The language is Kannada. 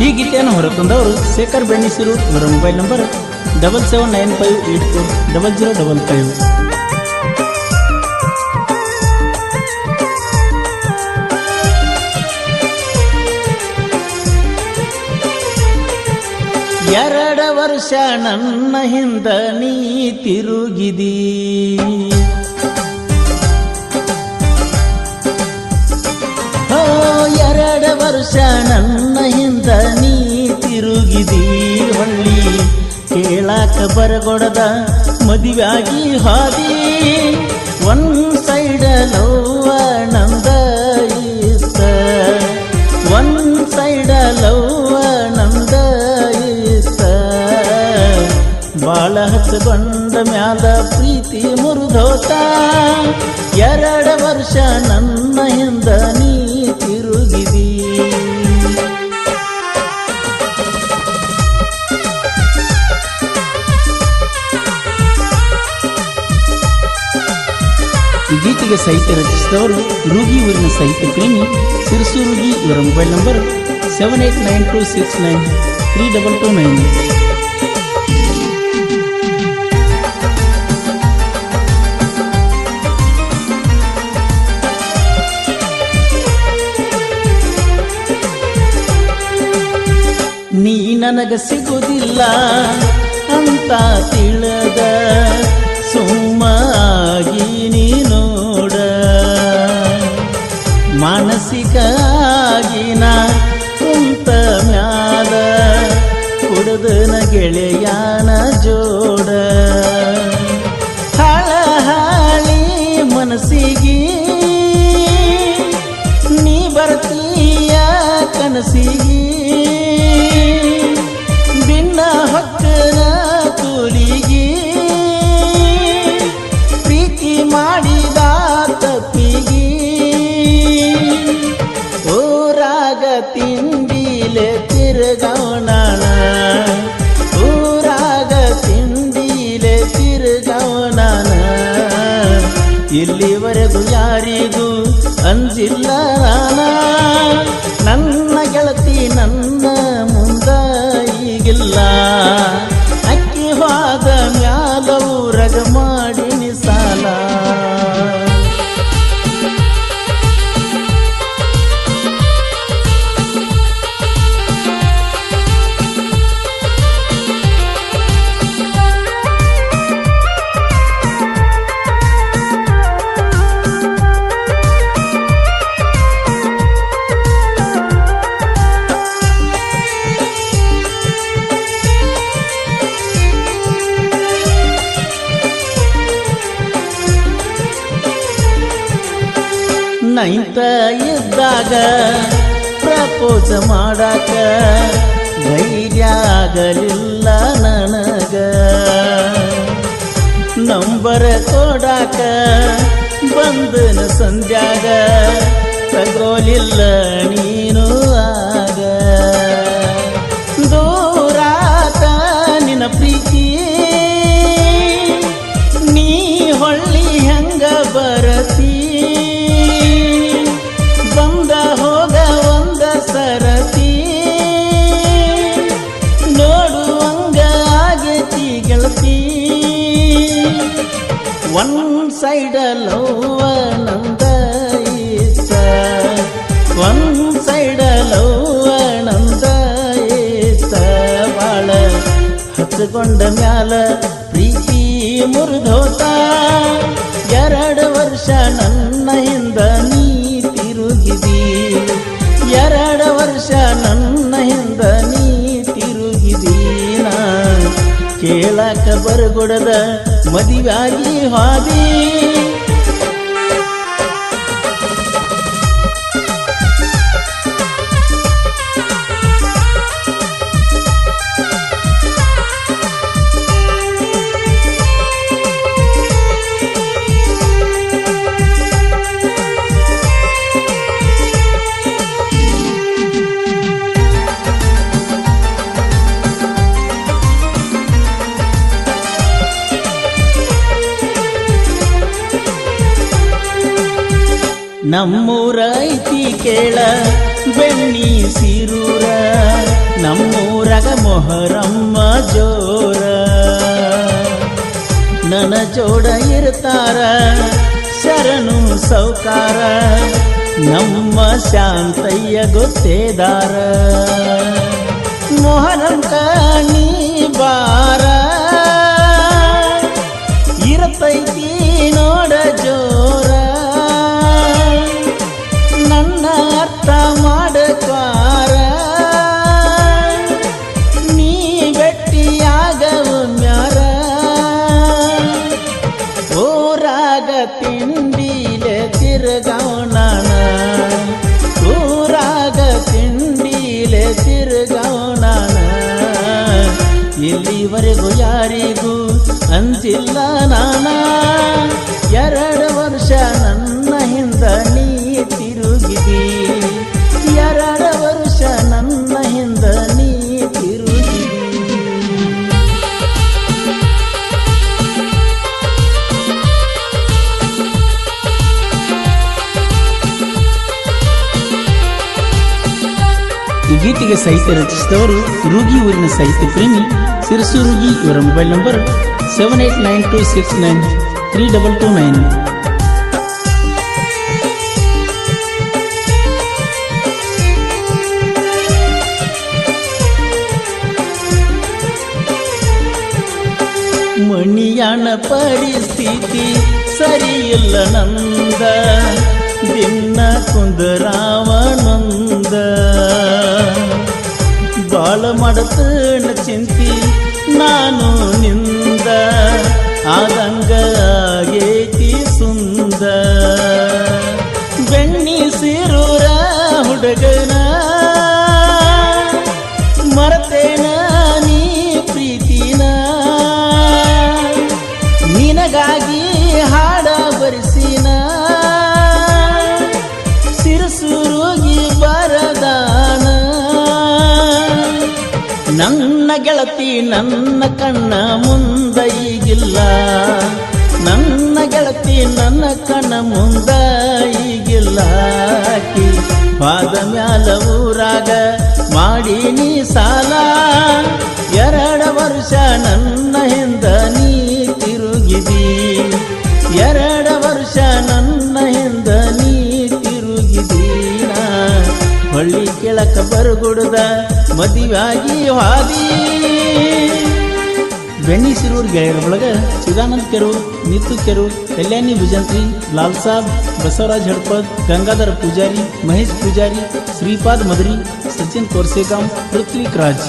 ಈ ಗೀತೆಯನ್ನು ಹೊರತಂದವರು ಶೇಖರ್ ಬೆಣ್ಣಿಸಿರು. ಇವರ ಮೊಬೈಲ್ ನಂಬರ್ 7795840055. ಎರಡು ವರ್ಷ ನನ್ನ ಹಿಂದ ನೀ ತಿರುಗಿದಿ, ಎರಡು ವರ್ಷ ನನ್ನ ಹಿಂದ ನೀ ತಿರುಗಿದಿ. ಹೊಳ್ಳಿ ಕೇಳಾಕ ಬರಗೊಡದ ಮದುವೆಯಾಗಿ ಹಾದಿ. ಒನ್ ಸೈಡ್ ಲವ್ವ ನಂದ ಇತ್ತ, ಒನ್ ಸೈಡ್ ಲವ್ವ ನಂದ ಇತ್ತ. ಬಾಳ ಹಚ್ಚಗೊಂಡ ಮ್ಯಾಲ ಪ್ರೀತಿ ಮುರಿದೋತ. ಎರಡು ವರ್ಷ ನನ್ನ ಹಿಂದ ನೀ ತಿರುಗಿದಿ. ಈ ಗೀತೆಗೆ ಸಾಹಿತ್ಯ ರಚಿಸಿದವರು ರೂಗಿ ಊರಿನ ಸಾಹಿತ್ಯ ಪ್ರೇಮಿ ಸಿರಸೂರುಗಿ. ಇವರ ಮೊಬೈಲ್ ನಂಬರ್ 7892693229. ನೀ ನನಗ ಸಿಗುವುದಿಲ್ಲ ಅಂತ ತಿಳಿದ ಸುಮ್ಮಾಗಿ ನೀ ನೋಡ. ಮಾನಸಿಕಾಗಿನ ಕುಂತ ಮ್ಯಾಲ ಕುಡದನ ಗೆಳೆಯಾನ ಜೋಡ. ಹಾಳಿ ಮನಸ್ಸಿಗೆ ನೀ ಬರ್ತೀಯ ಕನಸಿಗೆ. ಬಿನ್ನ ಹೊಕ್ಕನ ಕೂಲಿಗೆ ಪ್ರೀತಿ ಮಾಡಿದ ತಪ್ಪಿಗೆ. ಊರಾಗ ತಿಂಡಿಲೆ ತಿರುಗವನ, ಊರಾಗ ತಿಂಡಿಲೆ ತಿರುಗವನ. ಇಲ್ಲಿವರೆಗೂ ಯಾರಿಗೂ ಅಂಜಿಲ್ಲ ನಾನ. ನನ್ನ ಗೆಳತಿ ನನ್ನ ಮುಂದ ಈಗಿಲ್ಲ. ಅಕ್ಕಿ ಹೋದ ಮ್ಯಾಲ ಊರಗ ಮಾಡಿನಿ ಸಾಲ. ನೈಂತ ಇದ್ದಾಗ ಪ್ರಪೋಸ್ ಮಾಡಾಕ ಧೈರ್ಯ ಆಗಲಿಲ್ಲ ನನಗ. ನಂಬರ್ ಕೊಡಾಕ ಬಂದನ ಸಂಧ್ಯಾಗ ತಗೋಲಿಲ್ಲ ನೀನು ಆಗ. ದೂರಾತ ನಿನ್ನ ಪ್ರೀತಿ ನೀ ಹೊಳ್ಳಿ ಹೆಂಗ ಬರತಿ. ಬಂದ ಹೋಗ ಒಂದ ಸರತಿ ನೋಡುವಂಗ ಆಗೇತಿ ಗೆಳತಿ. ಒನ್ ಸೈಡ್ ಲವ್ವ ನಂದ ಇತ್ತ, ಒನ್ ಸೈಡ್ ಲವ್ವ ನಂದ ಇತ್ತ. ಬಾಳ ಹಚ್ಚಕೊಂಡ ಮ್ಯಾಲ ಪ್ರೀತಿ ಮುರಿದೋತ. ಎರಡು ವರ್ಷ ನನ್ನ ಹಿಂದ ನೀ ತಿರುಗಿದಿ, ಎರಡು ವರ್ಷ ನನ್ನ ಹಿಂದ ನೀ ತಿರುಗಿದೀನ. ಕೇಳಾಕ ಬರಗೊಡದ ಮದುವೆಯಾಗಿ ಹಾದಿ. ನಮ್ಮೂರ ಐತಿ ಕೇಳ ಬೆಣ್ಣಿ ಸಿರೂರ ನಮ್ಮೂರಗ ಮೊಹರಮ್ಮ ಜೋರ ನನ್ನ ಜೋಡ ಇರ್ತಾರ ಶರಣು ಸೌಕಾರ ನಮ್ಮ ಶಾಂತಯ್ಯ ಗೊತ್ತೇದಾರ ಮೊಹರಂಕ ನೀ ಬಾರ ಇರತೈತಿ ನೋಡ ಜೋರ ನನ್ನ ಅರ್ಥ ಮಾಡಕ್ವಾರ ನೀ ಭೆಟ್ಟಿಯಾಗವು ಮ್ಯಾರ ಊರಾಗ ತಿಂಡಿಲೆ ತಿರುಗವನಾನ ಊರಾಗ ತಿಂಡಿಲೆ ತಿರುಗವನಾನ ಇಲ್ಲಿವರೆಗೂ ಯಾರಿಗೂ ಅಂಜಿಲ್ಲ ನಾನ 2 ವರ್ಷ ನನ್ನ ಹಿಂದ ನೀ ತಿರುಗಿದಿ 2 ವರ್ಷ ನನ್ನ ಹಿಂದ ನೀ ತಿರುಗಿದಿ ಈ ಗೀತೆಗೆ ಸಾಹಿತ್ಯ ರಚಿಸಿದವರು ರೂಗಿ ಊರಿನ ಸಾಹಿತ್ಯ ಪ್ರೇಮಿ ಸಿರಸು ರೂಗಿ. ಇವರ ಮೊಬೈಲ್ ನಂಬರ್ 7892693229. ಮಣಿಯಾಣ ಪರಿಸ್ಥಿತಿ ಸರಿಯಿಲ್ಲ ನಂದ ದಿನ ಕುಂದರಾವನಂದ ಬಾಳ ಮಾಡತನ ಚಿಂತಿ ನಾನು ನಿಂದ ಆದಂಗ ಆಗೇತಿ ಸುಂದ ಬೆಣ್ಣಿ ಸಿರೂರ ಹುಡುಗನ ಮರತೇನ ನೀ ಪ್ರೀತಿನ ನಿನಗಾಗಿ ಹಾಡ ಬರಿಸಿನ ಸಿರಸುರುಗಿ ಬರದಾನ ನನ್ನ ಗೆಳತಿ ನನ್ನ ಕಣ್ಣ ಮುಂದ ಈಗಿಲ್ಲ ನನ್ನ ಗೆಳತಿ ನನ್ನ ಕಣ್ಣ ಮುಂದ ಈಗಿಲ್ಲ ಆಕಿ ಪಾದ ಮ್ಯಾಲ ಊರಾಗ ಮಾಡಿ ನೀ ಸಾಲ 2 ವರ್ಷ ನನ್ನ ಹಿಂದ ನೀ ತಿರುಗಿದಿ 2 ವರ್ಷ ನನ್ನ ಹಿಂದ ನೀ ತಿರುಗಿದೀನ ಹೊಳ್ಳಿ ಕೆಳಕ ಬರಗುಡ್ದ ಮದುವಾಗಿ ಹಾದಿ ಬೆಣ್ಣಿ ಸಿರೂರ್ ಗೆಳೆಯರ ಒಳಗ ಚಿದಾನಂದ ಕೆರು ನಿತು ಕೆರು ಕಲ್ಯಾಣಿ ಭುಜಂತ್ರಿ ಲಾಲ್ ಸಾಬ್ ಬಸವರಾಜ್ ಹಡ್ಪದ್ ಗಂಗಾಧರ ಪೂಜಾರಿ ಮಹೇಶ್ ಪೂಜಾರಿ ಶ್ರೀಪಾದ್ ಮದರಿ ಸಚಿನ್ ಕೋರ್ಸೆಗಾಂವ್ ಪೃಥ್ವಿಕ್ ರಾಜ್.